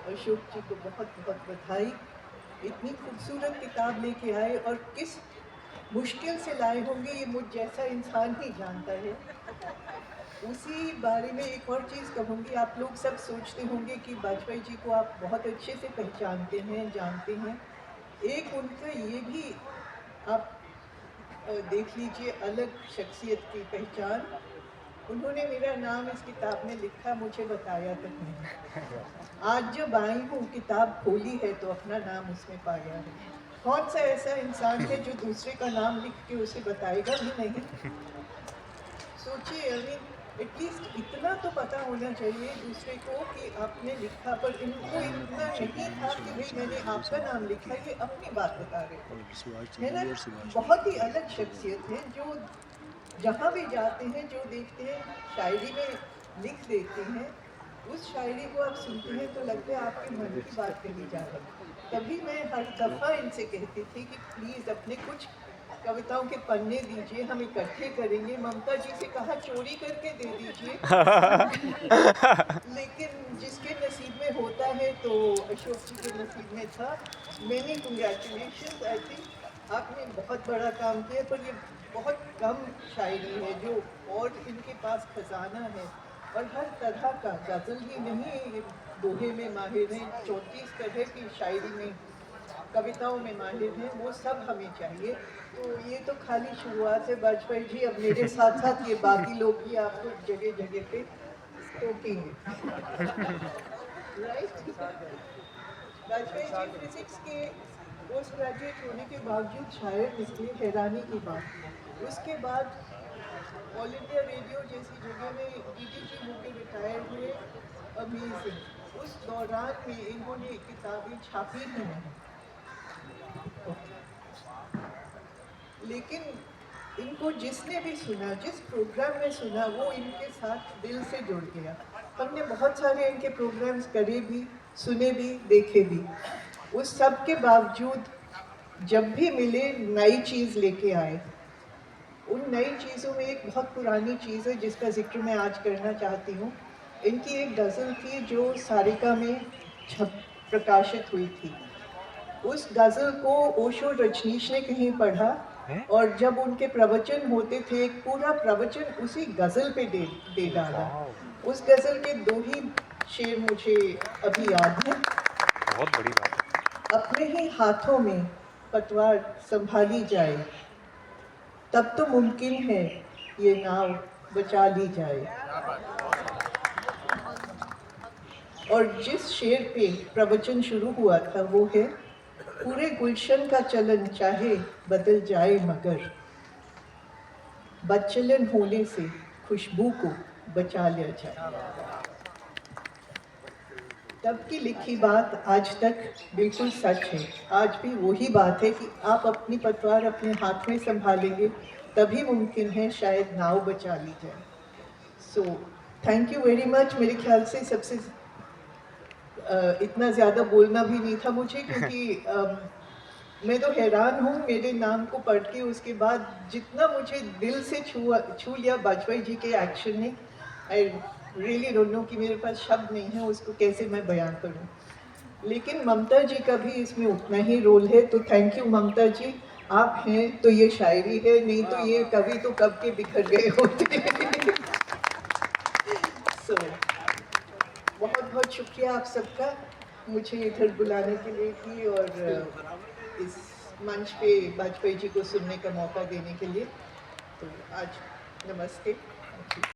अशोक जी को बहुत बहुत बधाई। इतनी खूबसूरत किताब लेके आए और किस मुश्किल से लाए होंगे ये मुझ जैसा इंसान ही जानता है। उसी बारे में एक और चीज़ कहूँगी, आप लोग सब सोचते होंगे कि वाजपेयी जी को आप बहुत अच्छे से पहचानते हैं, जानते हैं। एक उनका ये भी आप देख लीजिए अलग शख्सियत की पहचान। उन्होंने मेरा नाम इस किताब में लिखा, मुझे बताया तक नहीं। आज जब आई हूँ किताब खोली है तो अपना नाम उसमें पाया है। कौन सा ऐसा इंसान है जो दूसरे का नाम लिख के उसे बताएगा भी नहीं। सोचिए, एटलीस्ट इतना तो पता होना चाहिए दूसरे को कि आपने लिखा, पर इनको इतना नहीं था कि भाई मैंने आपका नाम लिखा, ये अपनी बात बता रहे थे, है ना। बहुत ही अलग शख्सियत है जो जहाँ भी जाते हैं, जो देखते हैं शायरी में लिख देते हैं, उस शायरी को आप सुनते हैं तो लगता है आपके मन की बात कही जा रही है। तभी मैं हर दफ़ा इनसे कहती थी कि प्लीज़ अपने कुछ कविताओं के पन्ने दीजिए, हम इकट्ठे करेंगे। ममता जी से कहा चोरी करके दे दीजिए। लेकिन जिसके नसीब में होता है तो अशोक जी के नसीब में था। मैंने कंग्रेचुलेशन, आई थिंक आपने बहुत बड़ा काम किया, पर ये बहुत कम शायरी है जो, और इनके पास खजाना है और हर तरह का, गज़ल ही नहीं, दोहे में माहिर हैं, 34 तरह की शायरी में, कविताओं में माहिर हैं, वो सब हमें चाहिए। तो ये तो खाली शुरुआत है वाजपेयी जी, अब मेरे साथ साथ ये बाकी लोग भी आपको जगह जगह पे टोकेंगे। राइट। वाजपेयी जी फिजिक्स के पोस्ट ग्रेजुएट होने के बावजूद शायर निकले, हैरानी की बात। उसके बाद ऑल इंडिया रेडियो जैसी जगह में डीडीजी होकर रिटायर हुए। अमेजिंग। उस दौरान में इन्होंने किताबें छापी ही नहीं, लेकिन इनको जिसने भी सुना, जिस प्रोग्राम में सुना, वो इनके साथ दिल से जुड़ गया। हमने बहुत सारे इनके प्रोग्राम्स करे भी, सुने भी, देखे भी। उस सब के बावजूद जब भी मिले नई चीज़ लेके आए। उन नई चीज़ों में एक बहुत पुरानी चीज़ है जिसका जिक्र मैं आज करना चाहती हूँ। इनकी एक गज़ल थी जो सारिका में प्रकाशित हुई थी। उस गज़ल को ओशो रजनीश ने कहीं पढ़ा और जब उनके प्रवचन होते थे, एक पूरा प्रवचन उसी गज़ल पे दे डाला। उस गज़ल के 2 ही शेर मुझे अभी याद हैं। बहुत बड़ी बात है। अपने ही हाथों में पतवार संभाली जाए, तब तो मुमकिन है ये नाव बचा ली जाए। और जिस शेर पे प्रवचन शुरू हुआ था वो है, पूरे गुलशन का चलन चाहे बदल जाए मगर बदचलन होने से खुशबू को बचा लिया जाए। तब की लिखी बात आज तक बिल्कुल सच है। आज भी वही बात है कि आप अपनी पतवार अपने हाथ में संभालेंगे तभी मुमकिन है शायद नाव बचा ली जाए। So thank you very much. मेरे ख्याल से सबसे इतना ज़्यादा बोलना भी नहीं था मुझे, क्योंकि मैं तो हैरान हूँ मेरे नाम को पढ़ के उसके बाद जितना मुझे दिल से छू लिया वाजपेयी जी के एक्शन ने। आई रियली डोंट नो कि मेरे पास शब्द नहीं है उसको कैसे मैं बयान करूँ। लेकिन ममता जी का भी इसमें उतना ही रोल है, तो थैंक यू ममता जी। आप हैं तो ये शायरी है, नहीं तो ये कवि तो कब के बिखर गए होते। so, बहुत बहुत शुक्रिया आप सबका मुझे इधर बुलाने के लिए भी और इस मंच पे वाजपेयी जी को सुनने का मौका देने के लिए। तो आज नमस्ते।